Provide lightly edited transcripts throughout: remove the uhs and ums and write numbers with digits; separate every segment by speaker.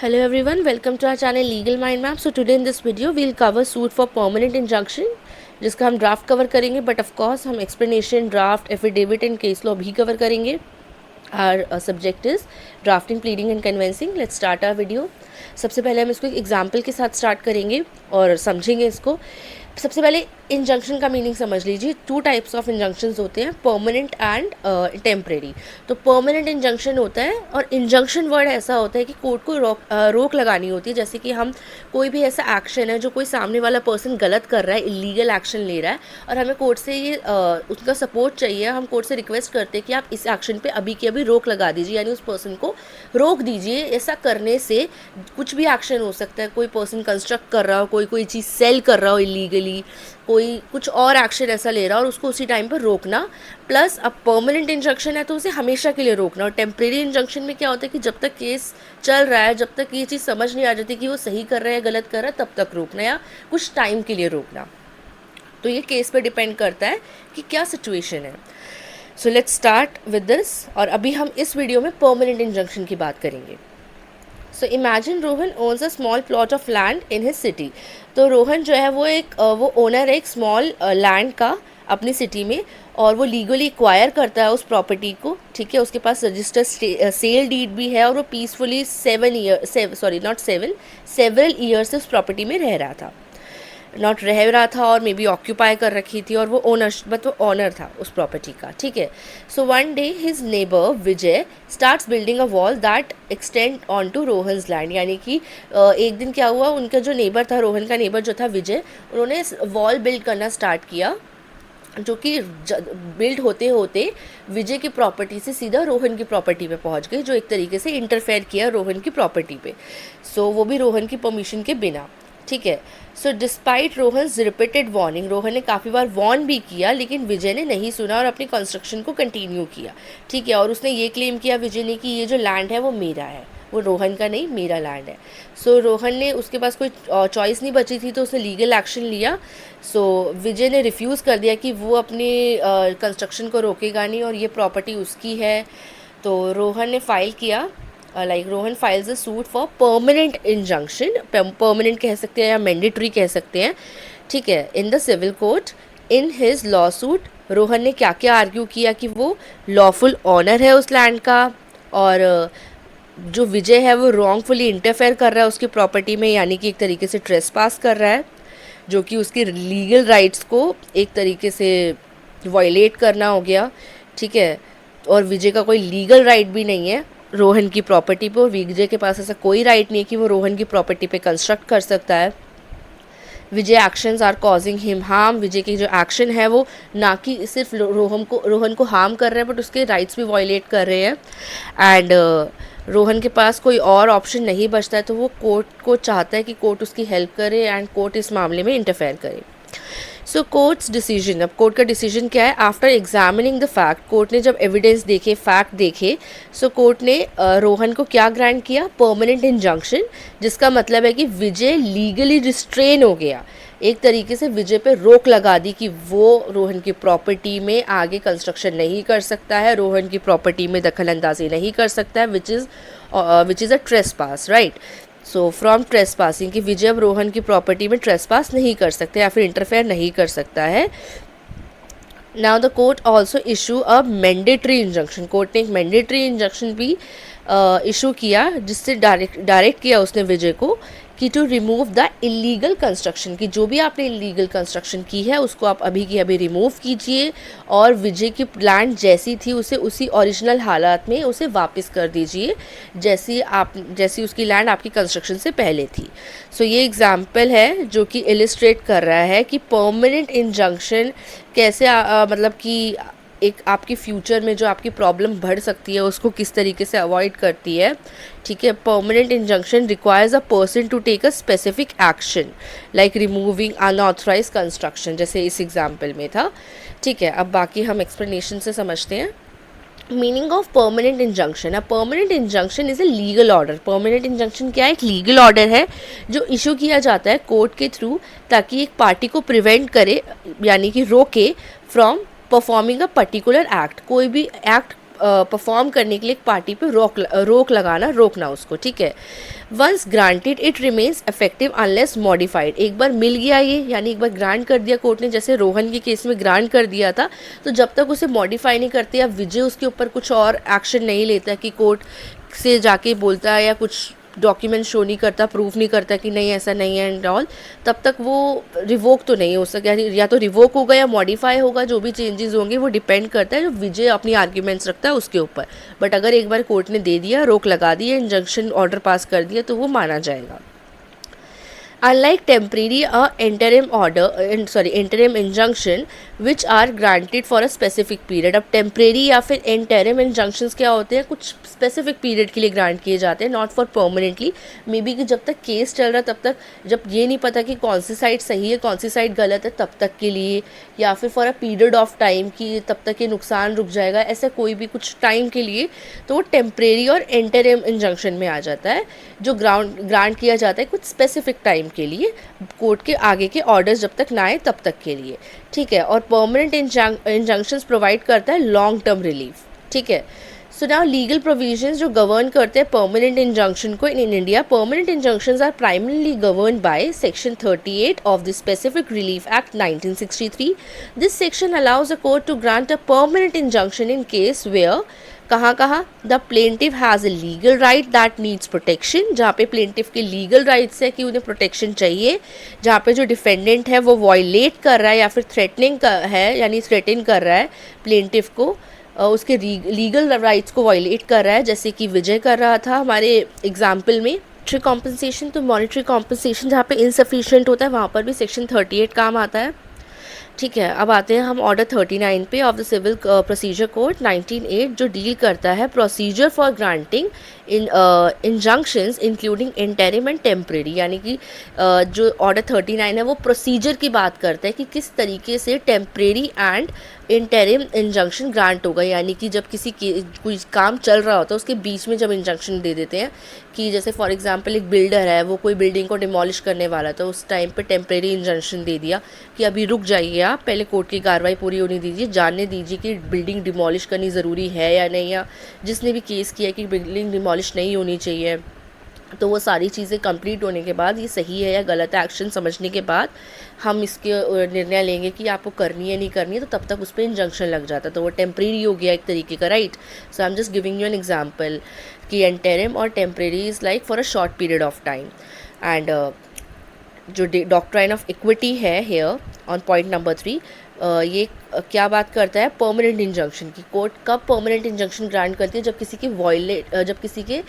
Speaker 1: Hello everyone, welcome to our channel Legal Mind Map. So today in this video we'll cover suit for permanent injunction जिसका हम draft cover करेंगे, but of course हम explanation, draft, affidavit and case law भी cover करेंगे. Our subject is drafting, pleading and conveyancing. Let's start our video. सबसे पहले हम इसको एक एग्जाम्पल के साथ स्टार्ट करेंगे और समझेंगे इसको. सबसे पहले इंजंक्शन का मीनिंग समझ लीजिए. टू टाइप्स ऑफ इंजंक्शंस होते हैं, परमानेंट एंड टेम्परेरी. तो परमानेंट इंजंक्शन होता है, और इंजंक्शन वर्ड ऐसा होता है कि कोर्ट को रोक लगानी होती है. जैसे कि हम कोई भी ऐसा एक्शन है जो कोई सामने वाला पर्सन गलत कर रहा है, इलीगल एक्शन ले रहा है, और हमें कोर्ट से ये उसका सपोर्ट चाहिए. हम कोर्ट से रिक्वेस्ट करते हैं कि आप इस एक्शन पे अभी की अभी रोक लगा दीजिए, यानी उस पर्सन को रोक दीजिए. ऐसा करने से कुछ भी एक्शन हो सकता है. कोई पर्सन कंस्ट्रक्ट कर रहा हो, कोई चीज़ सेल कर रहा हो इलीगली, कोई कुछ और एक्शन ऐसा ले रहा हो, और उसको उसी टाइम पर रोकना. प्लस अब परमानेंट इंजंक्शन है तो उसे हमेशा के लिए रोकना. और टेम्परेरी इंजंक्शन में क्या होता है कि जब तक केस चल रहा है, जब तक ये चीज़ समझ नहीं आ जाती कि वो सही कर रहा है गलत कर रहा है, तब तक रोकना या कुछ टाइम के लिए रोकना. तो ये केस पे डिपेंड करता है कि क्या सिचुएशन है. So let's start with this. और अभी हम इस वीडियो में परमानेंट इंजंक्शन की बात करेंगे. So imagine Rohan owns a small plot of land in his city. तो रोहन जो है वो ओनर है एक स्मॉल लैंड का अपनी सिटी में, और वो लीगली एक्वायर करता है उस प्रॉपर्टी को. ठीक है, उसके पास रजिस्टर सेल डीड भी है, और वो पीसफुली सेवरल ईयर से उस प्रॉपर्टी में रह रहा था और मे बी ऑक्यूपाई कर रखी थी, और वो ओनर था उस प्रॉपर्टी का. ठीक है. So one day his neighbour Vijay starts building a wall that extend on to Rohan's land. यानी कि एक दिन क्या हुआ, उनका जो नेबर था, रोहन का नेबर जो था विजय, उन्होंने वॉल बिल्ड करना स्टार्ट किया, जो कि बिल्ड होते होते विजय की प्रॉपर्टी से सीधा रोहन की प्रॉपर्टी पे पहुंच गई, जो एक तरीके से इंटरफेयर किया रोहन की प्रॉपर्टी पे. सो वो भी रोहन की परमिशन के बिना. ठीक है. So despite Rohan's repeated warning, Rohan ने काफ़ी बार वार्न भी किया, लेकिन विजय ने नहीं सुना और अपनी कंस्ट्रक्शन को कंटिन्यू किया. ठीक है. और उसने ये क्लेम किया विजय ने कि ये जो लैंड है वो मेरा है, वो रोहन का नहीं, मेरा लैंड है. सो रोहन ने, उसके पास कोई चॉइस नहीं बची थी, तो उसने लीगल एक्शन लिया. सो विजय ने रिफ्यूज़ कर दिया कि वो अपने कंस्ट्रक्शन को रोकेगा नहीं और ये प्रॉपर्टी उसकी है. तो रोहन ने फाइल किया, Rohan files a suit for permanent injunction. Permanent कह सकते हैं या मैंडेटरी कह सकते हैं. ठीक है. In the civil court. In his law suit Rohan ने क्या क्या आर्ग्यू किया कि वो लॉफुल ऑनर है उस लैंड का, और जो विजय है वो रॉन्गफुली इंटरफेयर कर रहा है उसकी प्रॉपर्टी में, यानी कि एक तरीके से ट्रेसपास कर रहा है, जो कि उसकी लीगल राइट्स को एक तरीके से वायलेट करना हो गया. ठीक है. और विजय का कोई लीगल राइट भी नहीं है रोहन की प्रॉपर्टी पे, और विजय के पास ऐसा कोई राइट नहीं है कि वो रोहन की प्रॉपर्टी पे कंस्ट्रक्ट कर सकता है. Vijay actions are causing him harm. Vijay की जो एक्शन है वो ना कि सिर्फ रोहन को हार्म कर रहे हैं, बट उसके राइट्स भी वायलेट कर रहे हैं. एंड रोहन के पास कोई और ऑप्शन नहीं बचता है, तो वो कोर्ट को चाहता है कि कोर्ट उसकी हेल्प करे एंड कोर्ट इस मामले में इंटरफेयर करे. सो कोर्ट्स डिसीजन. अब कोर्ट का डिसीजन क्या है? After examining the fact, court ने जब एविडेंस देखे, फैक्ट देखे, सो कोर्ट ने रोहन को क्या ग्रांट किया? Permanent injunction. जिसका मतलब है कि विजय लीगली रिस्ट्रेन हो गया, एक तरीके से विजय पे रोक लगा दी कि वो रोहन की प्रॉपर्टी में आगे कंस्ट्रक्शन नहीं कर सकता है, रोहन की प्रॉपर्टी में दखल अंदाजी नहीं कर सकता है, which is a trespass, right. So from trespassing, कि विजय अब रोहन की प्रॉपर्टी में ट्रेसपास नहीं कर सकते या फिर इंटरफेयर नहीं कर सकता है. Now the court also issue a mandatory injunction. Court ने एक मैंडेटरी इंजंक्शन भी इशू किया, जिससे डायरेक्ट किया उसने विजय को कि to remove the illegal construction, कि जो भी आपने इलीगल कंस्ट्रक्शन की है उसको आप अभी की अभी रिमूव कीजिए, और विजय की लैंड जैसी थी उसे उसी ओरिजिनल हालात में उसे वापस कर दीजिए, जैसी उसकी लैंड आपकी कंस्ट्रक्शन से पहले थी. सो ये एग्जाम्पल है जो कि इलिस्ट्रेट कर रहा है कि परमानेंट इंजंक्शन कैसे मतलब कि एक आपकी फ्यूचर में जो आपकी प्रॉब्लम बढ़ सकती है उसको किस तरीके से अवॉइड करती है. ठीक है. Permanent injunction requires a person to take a specific action, like removing unauthorise construction, जैसे इस एग्जाम्पल में था. ठीक है. अब बाकी हम एक्सप्लेनेशन से समझते हैं. Meaning of permanent injunction. अब permanent injunction is a legal order. Permanent injunction क्या है? एक लीगल ऑर्डर है जो इशू किया जाता है कोर्ट के थ्रू, ताकि एक पार्टी को प्रिवेंट करे, यानी कि रोके from performing a particular act. कोई भी एक्ट परफॉर्म करने के लिए एक पार्टी पे रोकना उसको, ठीक है। Once granted it remains effective unless modified. एक बार मिल गया ये, यानी एक बार ग्रांट कर दिया कोर्ट ने, जैसे रोहन के केस में ग्रांट कर दिया था, तो जब तक उसे मॉडिफाई नहीं करते या विजय उसके ऊपर कुछ और एक्शन नहीं लेता कि कोर्ट से जाके बोलता है या कुछ डॉक्यूमेंट शो नहीं करता, प्रूफ नहीं करता कि नहीं ऐसा नहीं है एंड ऑल, तब तक वो रिवोक तो नहीं हो सके, या तो रिवोक होगा या मॉडिफाई होगा, जो भी चेंजेस होंगे वो डिपेंड करता है जो विजय अपनी आर्ग्यूमेंट्स रखता है उसके ऊपर। बट अगर एक बार कोर्ट ने दे दिया, रोक लगा दी, इंजंक्शन ऑर्डर पास कर दिया, तो वो माना जाएगा। Unlike temporary interim injunction which are granted for a specific period। अब temporary या फिर interim injunctions क्या होते हैं, कुछ specific period के लिए grant किए जाते हैं, not for permanently। May be कि जब तक केस चल रहा है तब तक, जब ये नहीं पता कि कौन सी साइड सही है कौन सी साइड गलत है, तब तक के लिए, या फिर for a period of time कि तब तक ये नुकसान रुक जाएगा, ऐसा कोई भी कुछ टाइम के लिए, तो वो टेम्परेरी और इंटरिम इंजंक्शन में आ जाता है, जो ग्रांट किया जाता है कुछ स्पेसिफिक टाइम के लिए, कोर्ट के आगे के ऑर्डर्स जब तक ना आए तब तक के लिए, ठीक है। और परमानेंट इंजंक्शंस प्रोवाइड करता है लॉन्ग टर्म रिलीफ, ठीक है। सो नाउ लीगल प्रोविजंस जो गवर्न करते हैं परमानेंट इंजंक्शन को in India. Permanent injunctions are primarily govern by section 38 of the specific relief act 1963। This section allows a court to grant a permanent injunction in case where, कहाँ the plaintiff has a legal right that needs protection, जहाँ पे plaintiff के legal rights है कि उन्हें protection चाहिए, जहाँ पे जो डिफेंडेंट है वो वॉयलेट कर रहा है या फिर थ्रेटनिंग है, यानी थ्रेटन कर रहा है प्लेंटिव को, उसके लीगल राइट्स को वॉयलेट कर रहा है, जैसे कि विजय कर रहा था हमारे एग्जाम्पल में। मॉनिटरी कॉम्पनसेशन, तो मॉनिटरी कॉम्पनसेशन जहाँ पे इनसफिशिएंट होता है वहाँ पर भी सेक्शन 38 काम आता है, ठीक है। अब आते हैं हम ऑर्डर 39 पे of the civil procedure code 1908, जो डील करता है procedure for granting injunctions including interim and temporary, यानी कि जो ऑर्डर 39 है वो प्रोसीजर की बात करता है कि किस तरीके से temporary and interim injunction grant होगा, यानी कि जब कोई काम चल रहा होता है उसके बीच में जब इंजंक्शन दे देते हैं, कि जैसे फॉर एग्जांपल एक बिल्डर है, वो कोई बिल्डिंग को डिमोलिश करने वाला, तो उस टाइम पे टेम्परेरी इंजंक्शन दे दिया कि अभी रुक जाइए आप, पहले कोर्ट की कार्रवाई पूरी होने दीजिए, जानने दीजिए कि बिल्डिंग डिमोलिश करनी ज़रूरी है या नहीं, या जिसने भी केस किया कि बिल्डिंग डिमोलिश नहीं होनी चाहिए, तो वो सारी चीज़ें कंप्लीट होने के बाद, ये सही है या गलत है एक्शन समझने के बाद हम इसके निर्णय लेंगे कि आपको करनी है नहीं करनी है, तो तब तक उस पर इंजंक्शन लग जाता है, तो वो टेम्परेरी हो गया एक तरीके का, right. So I am just giving you an example कि इंटरिम और temporary is like for a short period of time. And जो डॉक्ट्राइन ऑफ इक्विटी है हेयर ऑन पॉइंट नंबर 3, ये क्या बात करता है, परमानेंट इंजंक्शन की। कोर्ट कब परमानेंट इंजंक्शन ग्रांट करती है, जब किसी के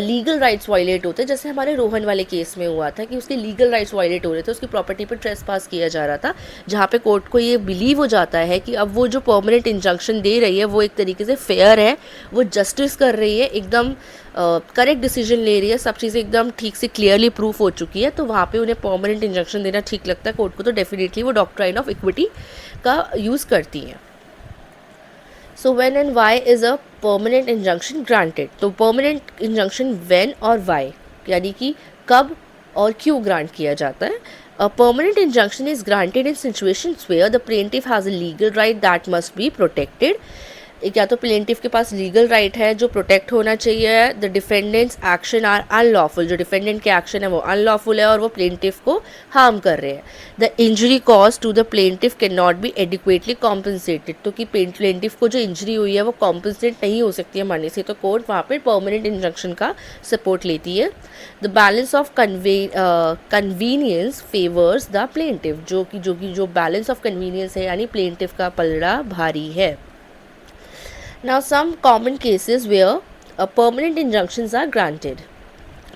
Speaker 1: लीगल राइट्स वायलेट होते हैं, जैसे हमारे रोहन वाले केस में हुआ था कि उसके लीगल राइट्स वायलेट हो रहे थे, उसकी प्रॉपर्टी पर ट्रेसपास किया जा रहा था, जहाँ पे कोर्ट को ये बिलीव हो जाता है कि अब वो जो परमानेंट इंजंक्शन दे रही है वो एक तरीके से फेयर है, वो जस्टिस कर रही है, एकदम करेक्ट डिसीजन ले रही है, सब चीज़ें एकदम ठीक से क्लियरली प्रूफ हो चुकी है, तो वहाँ पे उन्हें परमानेंट इंजंक्शन देना ठीक लगता है कोर्ट को, तो डेफिनेटली वो डॉक्ट्राइन ऑफ इक्विटी का यूज़ करती हैं। So when and why is a permanent injunction granted, तो परमानेंट इंजंक्शन व्हेन और वाई, यानी कि कब और क्यों ग्रांट किया जाता है। A permanent injunction is granted in situations where the plaintiff has a legal right that must be protected। या तो प्लेंटिफ के पास लीगल राइट है जो प्रोटेक्ट होना चाहिए, the defendant's action are unlawful, जो डिफेंडेंट के एक्शन है वो अनलॉफुल है और वो प्लेंटिफ को हार्म कर रहे हैं, the injury cause to the plaintiff can not be adequately compensated, तो कि प्लेंटिफ को जो इंजरी हुई है वो कॉम्पनसेट नहीं हो सकती है मनी से, तो कोर्ट वहाँ पर परमानेंट इंजंक्शन का सपोर्ट लेती है। The balance of convenience favours the plaintiff, जो बैलेंस ऑफ कन्वीनियंस है, यानी प्लेंटिफ का पलड़ा भारी है। Now some common cases where permanent injunctions are granted,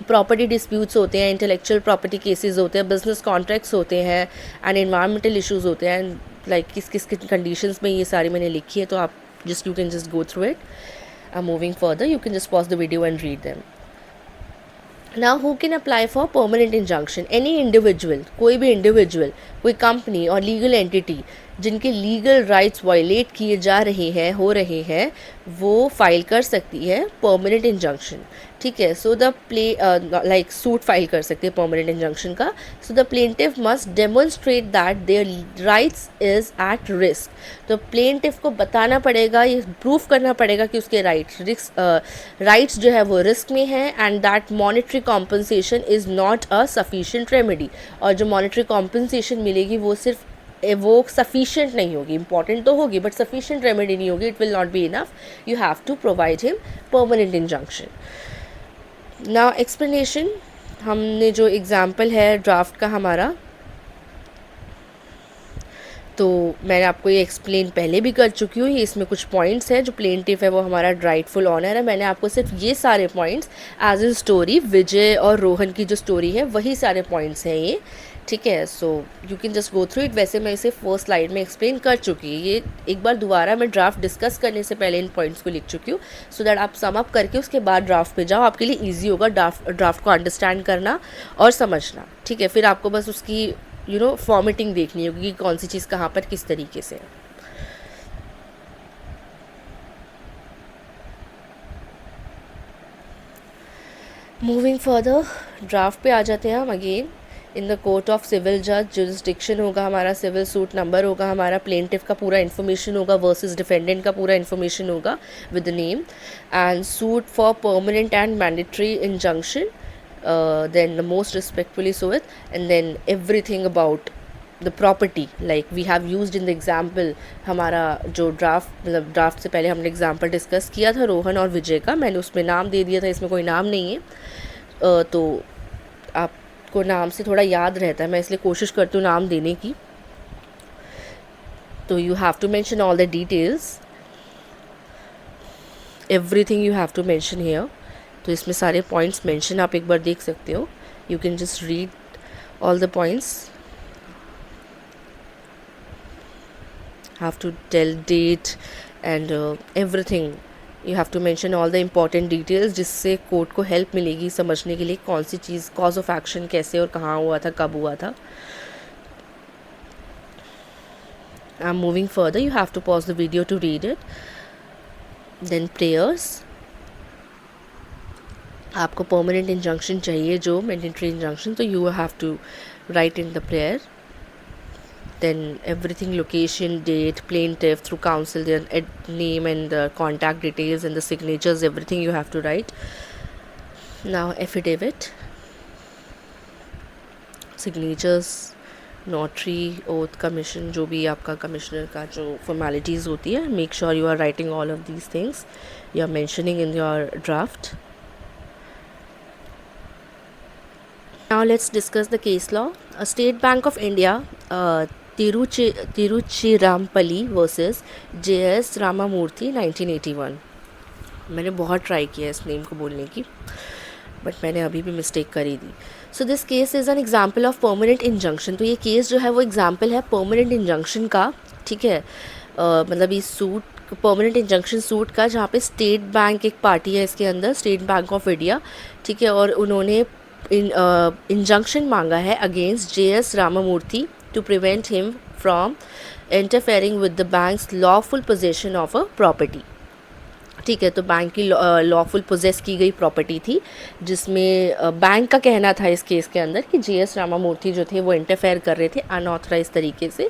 Speaker 1: property disputes होते हैं, इंटेलेक्चुअल प्रॉपर्टी केसेस होते हैं, बिजनेस कॉन्ट्रैक्ट्स होते हैं, एंड एनवायरमेंटल इश्यूज होते हैं, एंड लाइक किस किस कंडीशंस में ये सारी मैंने लिखी है, तो आप you can just go through it. I am moving further, you can just pause the video and read them. Now who can apply for permanent injunction? Any individual, कोई भी इंडिविजुअल, कोई कंपनी और लीगल एंटिटी जिनके legal rights violate किए जा रहे हैं हो रहे हैं वो फाइल कर सकती है परमानेंट इंजंक्शन, ठीक है। So the like suit file कर सकती है परमानेंट इंजंक्शन का। So the plaintiff must demonstrate that their rights is at risk. तो प्लेंटिफ को बताना पड़ेगा, ये प्रूफ करना पड़ेगा कि उसके राइट्स जो है वो रिस्क में है, and that monetary compensation is not a sufficient remedy. और जो मॉनेटरी कॉम्पनसेशन मिलेगी वो सिर्फ वो सफिशिएंट नहीं होगी, इंपॉर्टेंट तो होगी बट सफिशिएंट रेमेडी नहीं होगी, it will not be enough, you have to provide him permanent injunction. Now explanation, हमने जो एग्ज़ाम्पल है ड्राफ्ट का हमारा, तो मैंने आपको ये एक्सप्लेन पहले भी कर चुकी हूँ। ये इसमें कुछ पॉइंट्स हैं, जो प्लेंटिफ है वो हमारा राइटफुल ऑनर है। मैंने आपको सिर्फ ये सारे पॉइंट्स एज ए स्टोरी, विजय और रोहन की जो स्टोरी है वही सारे पॉइंट्स हैं ये, ठीक है। So you can just go through it. वैसे मैं इसे फर्स्ट स्लाइड में एक्सप्लेन कर चुकी है, ये एक बार दोबारा मैं ड्राफ्ट डिस्कस करने से पहले इन पॉइंट्स को लिख चुकी हूँ, सो दैट आप सम अप करके उसके बाद ड्राफ्ट पे जाओ, आपके लिए ईजी होगा ड्राफ्ट को अंडरस्टैंड करना और समझना, ठीक है। फिर आपको बस उसकी फॉर्मेटिंग देखनी होगी कि कौन सी चीज़ कहाँ पर किस तरीके से है। मूविंग फर्दर, ड्राफ्ट पे आ जाते हैं हम again. In the court of civil जज जुरिस्डिक्शन होगा हमारा, सिविल सूट नंबर होगा हमारा, प्लेंटिफ का पूरा इन्फॉर्मेशन होगा वर्सेस डिफेंडेंट का पूरा इन्फॉर्मेशन होगा with the name, and suit for permanent and mandatory injunction, then the most respectfully so it, and then everything about the property like we have used in the example। हमारा जो मतलब draft से पहले हमने example discuss किया था रोहन और विजय का, मैंने उसमें नाम दे दिया था, इसमें कोई नाम नहीं है, तो आपको नाम से थोड़ा याद रहता है, मैं इसलिए कोशिश करती हूँ नाम देने की। तो you have to mention all the details, everything you have to mention here. तो इसमें सारे पॉइंट्स मेंशन आप एक बार देख सकते हो, you can just read all the points, have to tell date and everything, you have to mention all the important details, जिससे court को हेल्प मिलेगी समझने के लिए कौन सी चीज़, कॉज ऑफ एक्शन कैसे और कहाँ हुआ था, कब हुआ था। I am moving further, you have to pause the video to read it. Then prayers, आपको परमानेंट इंजंक्शन चाहिए जो मैंडेटरी इंजंक्शन, तो you have to write in the prayer. Then everything, location, date, plaintiff through counsel, their name and the contact details and the signatures, everything you have to write. Now affidavit, signatures, notary, oath, commission, जो भी आपका commissioner का जो formalities होती है, make sure you are writing all of these things, you are mentioning in your draft. Now let's discuss the case law. State Bank of India, Tiruchirampalli versus J.S. Ramamurthy 1981। मैंने बहुत try किया इस name को बोलने की, but मैंने अभी भी मिस्टेक करी थी। So this case is an example of permanent injunction. तो ये केस जो है वो एग्जाम्पल है परमानेंट इंजंक्शन का, ठीक है। मतलब इस सूट परमानेंट इंजंक्शन सूट का, जहाँ पे स्टेट बैंक एक पार्टी है इसके अंदर, स्टेट बैंक ऑफ इंडिया, ठीक है, और उन्होंने इंजंक्शन मांगा है against J.S. Ramamurthy to prevent him from interfering with the bank's lawful possession of a property, ठीक है। तो बैंक की लॉफुल पोजेस की गई प्रॉपर्टी थी, जिसमें बैंक का कहना था इस केस के अंदर कि J.S. रामामूर्ति जो थे वो इंटरफेयर कर रहे थे अनऑथराइज तरीके से।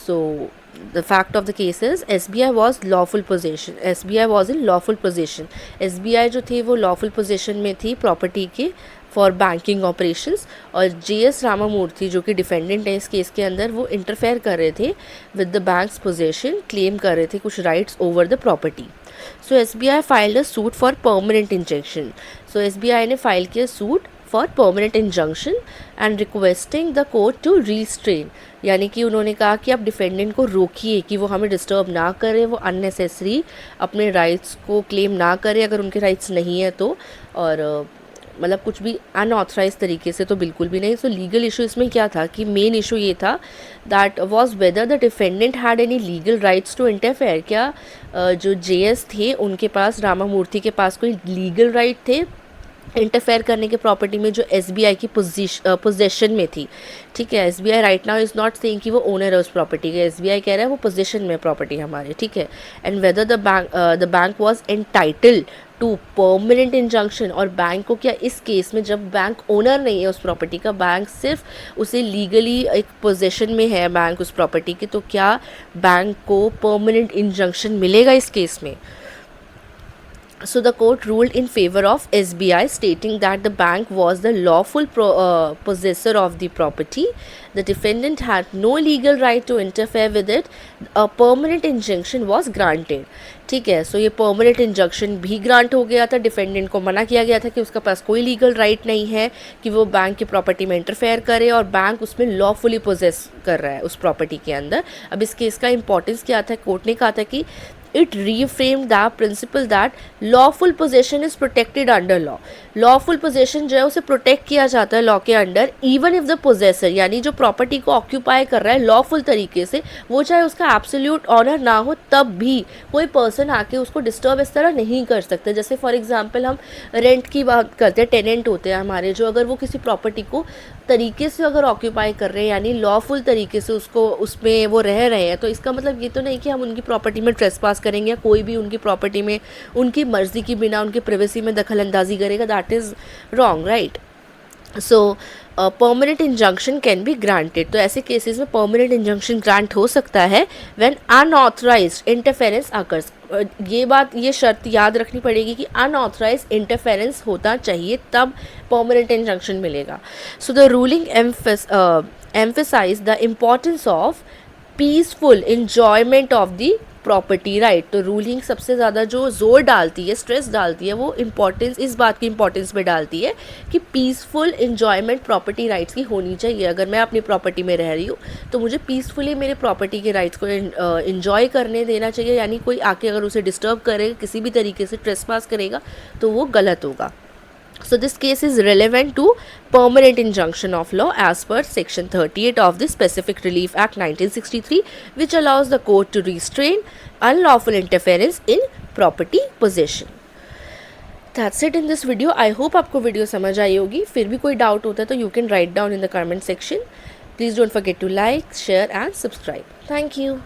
Speaker 1: सो the fact of the case is SBI was lawful possession, SBI was in lawful possession, SBI जो थी वो lawful possession में थी प्रॉपर्टी के फॉर बैंकिंग ऑपरेशंस, और J.S. रामामूर्ति जो कि डिफेंडेंट है इस केस के अंदर, वो इंटरफेयर कर रहे थे with the bank's possession, claim कर रहे थे कुछ rights over the property. So SBI filed a suit for permanent injunction. So SBI ने फाइल किया suit for permanent injunction and requesting the court to restrain, यानी कि उन्होंने कहा कि आप डिफेंडेंट को रोकिए कि वो हमें डिस्टर्ब ना करे, वो अननेसेसरी अपने राइट्स को क्लेम ना करे अगर उनके राइट्स नहीं है तो, और मतलब कुछ भी अनऑथराइज तरीके से तो बिल्कुल भी नहीं। सो लीगल इशू इसमें क्या था कि मेन इशू ये था that was whether the defendant had any legal rights to interfere, क्या जो J.S. थे उनके पास, रामामूर्ति के पास कोई लीगल राइट थे इंटरफेयर करने के प्रॉपर्टी में जो SBI की पोजेशन में थी, ठीक है। SBI right now is not saying कि वो ओनर है उस प्रॉपर्टी के, SBI कह रहा है वो पोजेशन में प्रॉपर्टी हमारे, ठीक है। And whether the bank was entitled to permanent injunction, और बैंक को क्या इस केस में, जब बैंक ओनर नहीं है उस प्रॉपर्टी का, बैंक सिर्फ उसे लीगली एक पोजेशन में है बैंक उस प्रॉपर्टी की, तो क्या बैंक को परमानेंट इंजंक्शन मिलेगा इस केस में? So the court ruled in favor of SBI, stating that the bank was the lawful possessor of the property. The defendant had no legal right to interfere with it. A permanent injunction was granted. ठीक है, सो ये permanent injunction भी grant हो गया था, defendant को मना किया गया था कि उसका पास कोई लीगल राइट नहीं है कि वो बैंक की प्रॉपर्टी में इंटरफेयर करे, और बैंक उसमें लॉफुली पोजेस कर रहा है उस प्रॉपर्टी के अंदर। अब इस केस का इंपॉर्टेंस क्या था? कोर्ट ने कहा था कि it reframed the principle that lawful possession is protected under law. lawful possession जो है उसे प्रोटेक्ट किया जाता है लॉ के under, even if the possessor, यानी जो प्रॉपर्टी को ऑक्यूपाई कर रहा है लॉफुल तरीके से, वो चाहे उसका एब्सोल्यूट ऑनर ना हो, तब भी कोई पर्सन आके उसको डिस्टर्ब इस तरह नहीं कर सकते। जैसे फॉर एग्जांपल हम रेंट की बात करते हैं, टेनेंट होते हैं हमारे, जो अगर वो किसी प्रॉपर्टी को तरीके से अगर ऑक्यूपाई कर रहे हैं, यानी लॉफुल तरीके से उसको उसमें वो रह रहे हैं, तो इसका मतलब ये तो नहीं कि हम उनकी प्रॉपर्टी में ट्रेसपास करेंगे या कोई भी उनकी प्रॉपर्टी में उनकी मर्जी की बिना उनकी प्राइवेसी में दखल अंदाजी करेगा। That is wrong, right. So permanent injunction can be granted, तो ऐसे केसेस में परमानेंट इंजंक्शन ग्रांट हो सकता है व्हेन अनऑथराइज्ड इंटरफेरेंस अकर्स। ये शर्त याद रखनी पड़ेगी कि अनऑथराइज्ड इंटरफेरेंस होता चाहिए, तब परमानेंट इंजंक्शन मिलेगा। So the ruling emphasise the importance of peaceful enjoyment of the property right. तो रूलिंग सबसे ज़्यादा जो जोर डालती है, स्ट्रेस डालती है, वो इम्पॉर्टेंस, इस बात की इम्पॉर्टेंस पे डालती है कि पीसफुल इंजॉयमेंट प्रॉपर्टी राइट्स की होनी चाहिए। अगर मैं अपनी प्रॉपर्टी में रह रही हूँ तो मुझे पीसफुली मेरे प्रॉपर्टी के राइट्स को इंजॉय करने देना चाहिए, यानी कोई आके अगर उसे डिस्टर्ब करेगा, किसी भी तरीके से ट्रेसपास करेगा, तो वो गलत होगा। So this case is relevant to permanent injunction of law as per section 38 of the Specific Relief Act 1963, which allows the court to restrain unlawful interference in property possession. That's it in this video. I hope आपको video समझ आई होगी। फिर भी कोई doubt होता है तो you can write down in the comment section. Please don't forget to like, share and subscribe. Thank you.